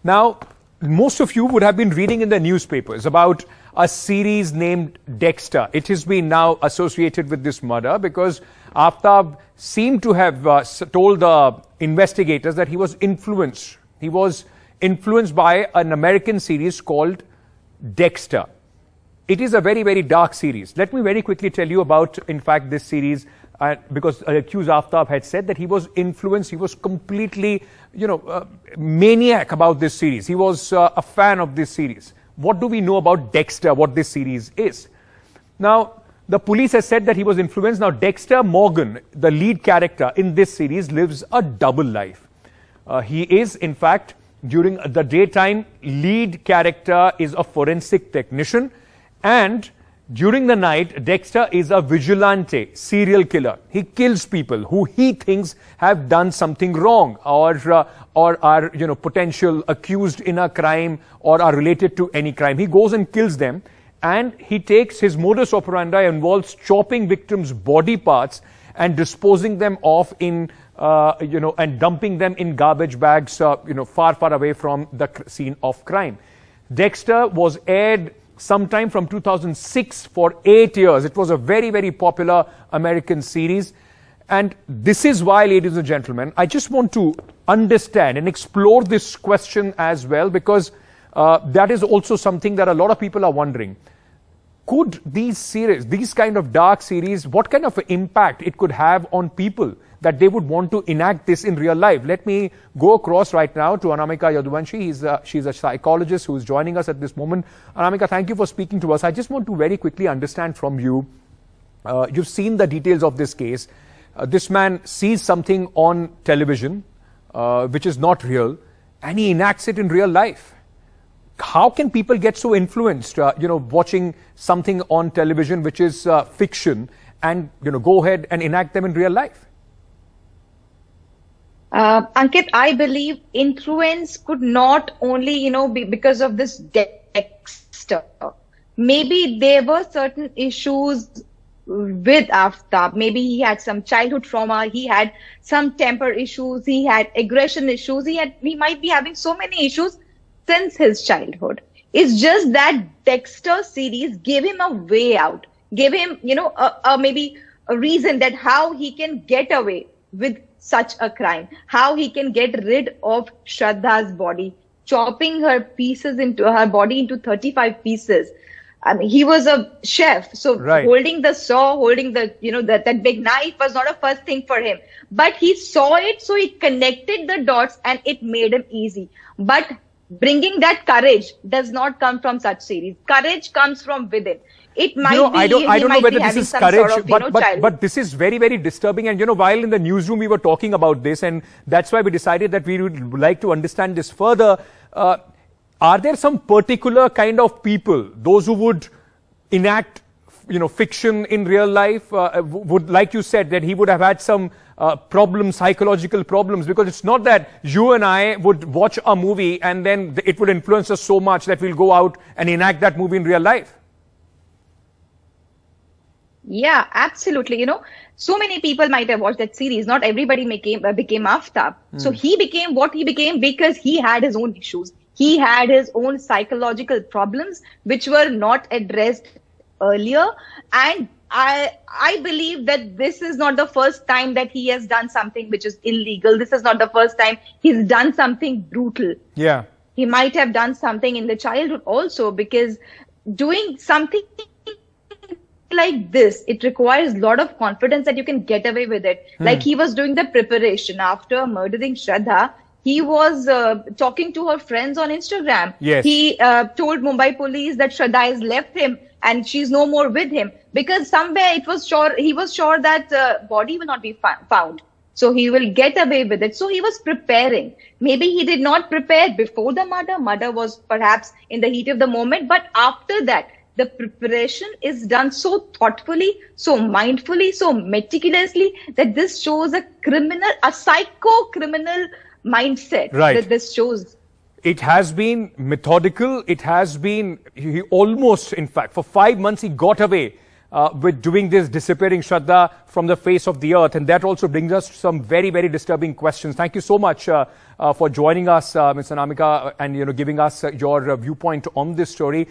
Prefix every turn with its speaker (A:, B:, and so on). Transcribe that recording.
A: Now, most of you would have been reading in the newspapers about a series named Dexter. It has been now associated with this murder because Aftab seemed to have told the investigators that he was influenced. He was influenced by an American series called Dexter. It is a very, very dark series. Let me very quickly tell you about, in fact, this series, because accused Aftab had said that he was influenced, he was completely, maniac about this series. He was a fan of this series. What do we know about Dexter, what this series is? Now, the police has said that he was influenced. Now, Dexter Morgan, the lead character in this series, lives a double life. He is, in fact, during the daytime, lead character is a forensic technician, and during the night, Dexter is a vigilante, serial killer. He kills people who he thinks have done something wrong or are, potential accused in a crime or are related to any crime. He goes and kills them, and he takes his modus operandi involves chopping victims' body parts and disposing them off in, and dumping them in garbage bags, far, far away from the scene of crime. Dexter was aired sometime from 2006 for 8 years. It was a very, very popular American series. And this is why, ladies and gentlemen, I just want to understand and explore this question as well, because that is also something that a lot of people are wondering. Could these series, these kind of dark series, what kind of impact it could have on people that they would want to enact this in real life? Let me go across right now to Anamika Yaduvanshi. She's a psychologist who is joining us at this moment. Anamika, thank you for speaking to us. I just want to very quickly understand from you. You've seen the details of this case. This man sees something on television which is not real, and he enacts it in real life. How can people get so influenced, watching something on television which is fiction and, go ahead and enact them in real life?
B: Ankit, I believe influence could not only, be because of this Dexter. Maybe there were certain issues with Aftab. Maybe he had some childhood trauma, he had some temper issues, he had aggression issues, he might be having so many issues since his childhood. It's just that Dexter series gave him a way out, gave him, maybe a reason that how he can get away with such a crime, how he can get rid of Shraddha's body, chopping her body into 35 pieces. I mean, he was a chef, so right. Holding the saw, holding the, that big knife was not a first thing for him. But he saw it, so he connected the dots and it made him easy. But bringing that courage does not come from such series. Courage comes from within. It might
A: I don't know whether this is courage, but this is very, very disturbing. And, while in the newsroom we were talking about this, and that's why we decided that we would like to understand this further. Are there some particular kind of people, those who would enact, fiction in real life, would, like you said, that he would have had some problems, psychological problems, because it's not that you and I would watch a movie and then it would influence us so much that we'll go out and enact that movie in real life.
B: Yeah, absolutely. So many people might have watched that series. Not everybody became Aftab. So he became what he became because he had his own issues. He had his own psychological problems which were not addressed earlier. And I believe that this is not the first time that he has done something which is illegal. This is not the first time he's done something brutal.
A: Yeah.
B: He might have done something in the childhood also, because doing something like this, it requires a lot of confidence that you can get away with it. Like he was doing the preparation after murdering Shraddha. He was talking to her friends on Instagram.
A: Yes.
B: He told Mumbai police that Shraddha has left him and she's no more with him, because somewhere he was sure that body will not be found. So he will get away with it. So he was preparing. Maybe he did not prepare before the murder. Murder was perhaps in the heat of the moment. But after that, the preparation is done so thoughtfully, so mindfully, so meticulously that this shows a psycho-criminal mindset.
A: Right.
B: That this shows.
A: It has been methodical. It has been, he almost, in fact, for 5 months he got away with doing this, disappearing Shraddha from the face of the earth. And that also brings us to some very, very disturbing questions. Thank you so much for joining us, Ms. Anamika, and giving us your viewpoint on this story.